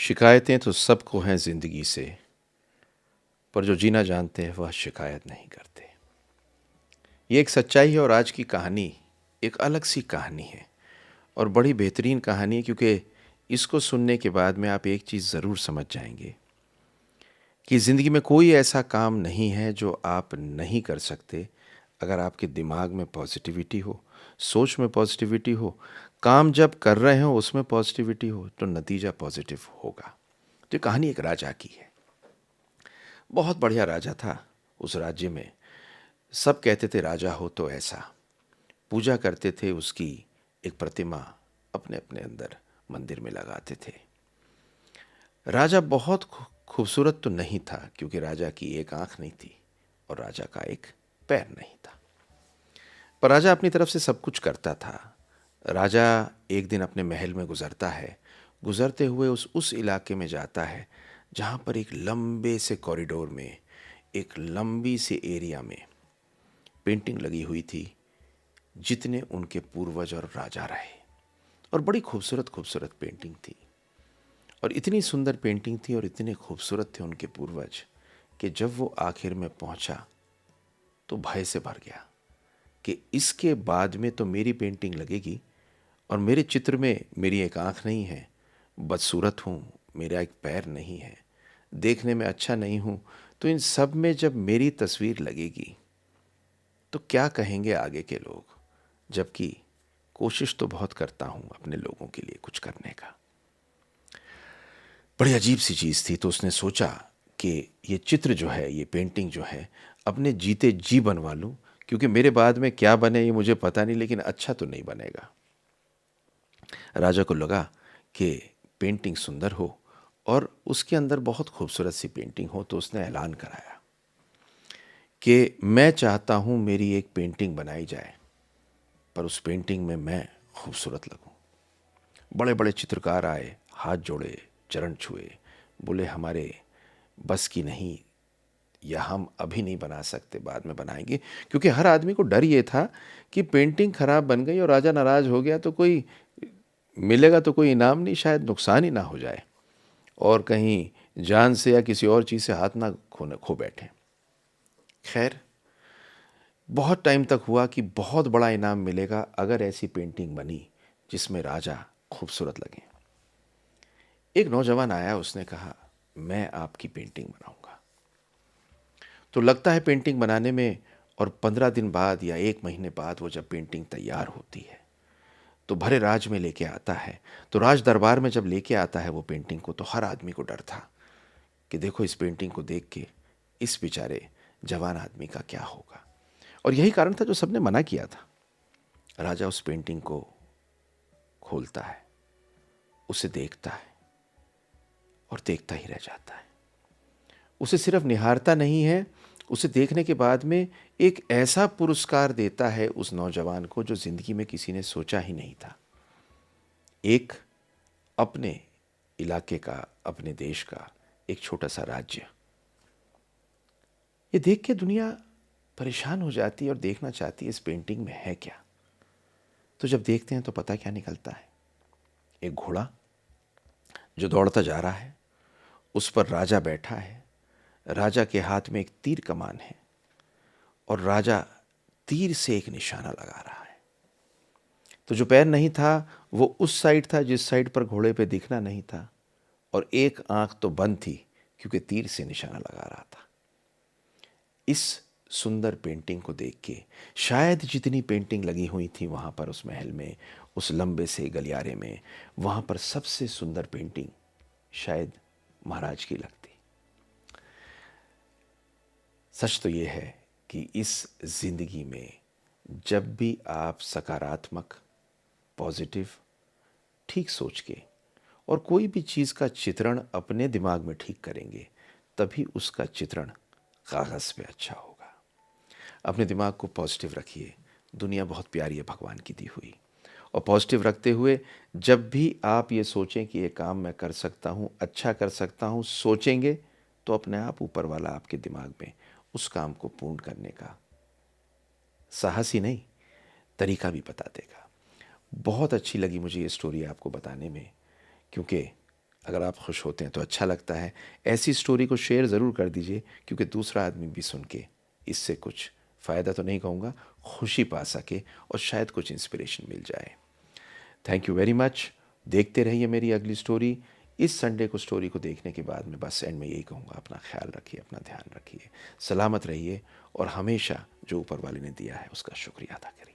शिकायतें तो सबको हैं ज़िंदगी से, पर जो जीना जानते हैं वह शिकायत नहीं करते। ये एक सच्चाई है और आज की कहानी एक अलग सी कहानी है और बड़ी बेहतरीन कहानी है, क्योंकि इसको सुनने के बाद में आप एक चीज़ ज़रूर समझ जाएंगे कि ज़िंदगी में कोई ऐसा काम नहीं है जो आप नहीं कर सकते। अगर आपके दिमाग में पॉजिटिविटी हो, सोच में पॉजिटिविटी हो, काम जब कर रहे हो उसमें पॉजिटिविटी हो, तो नतीजा पॉजिटिव होगा। तो ये कहानी एक राजा की है। बहुत बढ़िया राजा था। उस राज्य में सब कहते थे राजा हो तो ऐसा, पूजा करते थे उसकी एक प्रतिमा अपने अपने अंदर मंदिर में लगाते थे। राजा बहुत खूबसूरत तो नहीं था, क्योंकि राजा की एक आंख नहीं थी और राजा का एक पैर नहीं था, पर राजा अपनी तरफ से सब कुछ करता था। राजा एक दिन अपने महल में गुजरता है। गुजरते हुए उस इलाके में जाता है जहाँ पर एक लंबे से कॉरिडोर में, एक लंबी सी एरिया में पेंटिंग लगी हुई थी, जितने उनके पूर्वज और राजा रहे। और बड़ी खूबसूरत खूबसूरत पेंटिंग थी, और इतनी सुंदर पेंटिंग थी और इतने खूबसूरत थे उनके पूर्वज कि जब वो आखिर में पहुंचा तो भय से भर गया कि इसके बाद में तो मेरी पेंटिंग लगेगी और मेरे चित्र में मेरी एक आंख नहीं है, बदसूरत हूँ, मेरा एक पैर नहीं है, देखने में अच्छा नहीं हूँ, तो इन सब में जब मेरी तस्वीर लगेगी तो क्या कहेंगे आगे के लोग, जबकि कोशिश तो बहुत करता हूँ अपने लोगों के लिए कुछ करने का। बड़ी अजीब सी चीज़ थी। तो उसने सोचा कि ये चित्र जो है, ये पेंटिंग जो है, अपने जीते जी बनवा लूँ, क्योंकि मेरे बाद में क्या बने ये मुझे पता नहीं, लेकिन अच्छा तो नहीं बनेगा। राजा को लगा कि पेंटिंग सुंदर हो और उसके अंदर बहुत खूबसूरत सी पेंटिंग हो, तो उसने ऐलान कराया कि मैं चाहता हूँ मेरी एक पेंटिंग बनाई जाए, पर उस पेंटिंग में मैं खूबसूरत लगूं। बड़े बड़े चित्रकार आए, हाथ जोड़े, चरण छुए, बोले हमारे बस की नहीं, या हम अभी नहीं बना सकते, बाद में बनाएंगे। क्योंकि हर आदमी को डर ये था कि पेंटिंग खराब बन गई और राजा नाराज हो गया तो कोई मिलेगा तो कोई इनाम नहीं, शायद नुकसान ही ना हो जाए और कहीं जान से या किसी और चीज़ से हाथ ना खो बैठे। खैर, बहुत टाइम तक हुआ कि बहुत बड़ा इनाम मिलेगा अगर ऐसी पेंटिंग बनी जिसमें राजा खूबसूरत लगे। एक नौजवान आया, उसने कहा मैं आपकी पेंटिंग बनाऊंगा। तो लगता है पेंटिंग बनाने में, और 15 दिन बाद या 1 महीने बाद वो जब पेंटिंग तैयार होती है तो भरे राज में लेके आता है। तो राज दरबार में जब लेके आता है वो पेंटिंग को, तो हर आदमी को डर था कि देखो इस पेंटिंग को देख के इस बेचारे जवान आदमी का क्या होगा। और यही कारण था जो सबने मना किया था। राजा उस पेंटिंग को खोलता है, उसे देखता है और देखता ही रह जाता है। उसे सिर्फ निहारता नहीं है, उसे देखने के बाद में एक ऐसा पुरस्कार देता है उस नौजवान को जो जिंदगी में किसी ने सोचा ही नहीं था। एक अपने इलाके का, अपने देश का एक छोटा सा राज्य। ये देख के दुनिया परेशान हो जाती है और देखना चाहती है इस पेंटिंग में है क्या। तो जब देखते हैं तो पता क्या निकलता है, एक घोड़ा जो दौड़ता जा रहा है, उस पर राजा बैठा है। राजा के हाथ में एक तीर कमान है और राजा तीर से एक निशाना लगा रहा है। तो जो पैर नहीं था वो उस साइड था जिस साइड पर घोड़े पे दिखना नहीं था, और एक आंख तो बंद थी क्योंकि तीर से निशाना लगा रहा था। इस सुंदर पेंटिंग को देख के, शायद जितनी पेंटिंग लगी हुई थी वहाँ पर उस महल में, उस लंबे से गलियारे में, वहाँ पर सबसे सुंदर पेंटिंग शायद महाराज की लगती। सच तो ये है कि इस ज़िंदगी में जब भी आप सकारात्मक, पॉजिटिव, ठीक सोच के और कोई भी चीज़ का चित्रण अपने दिमाग में ठीक करेंगे, तभी उसका चित्रण कागज़ पे अच्छा होगा। अपने दिमाग को पॉजिटिव रखिए। दुनिया बहुत प्यारी है भगवान की दी हुई। और पॉजिटिव रखते हुए जब भी आप ये सोचें कि ये काम मैं कर सकता हूँ, अच्छा कर सकता हूँ, सोचेंगे तो अपने आप ऊपर वाला आपके दिमाग में उस काम को पूर्ण करने का साहस ही नहीं, तरीका भी बता देगा। बहुत अच्छी लगी मुझे ये स्टोरी आपको बताने में, क्योंकि अगर आप खुश होते हैं तो अच्छा लगता है। ऐसी स्टोरी को शेयर ज़रूर कर दीजिए, क्योंकि दूसरा आदमी भी सुन के इससे कुछ फ़ायदा तो नहीं कहूँगा, खुशी पा सके और शायद कुछ इंस्पिरेशन मिल जाए। Thank you very much. देखते रहिए मेरी अगली स्टोरी। इस संडे को स्टोरी को देखने के बाद मैं बस एंड में यही कहूँगा, अपना ख्याल रखिए, अपना ध्यान रखिए, सलामत रहिए और हमेशा जो ऊपर वाले ने दिया है उसका शुक्रिया अदा करिए।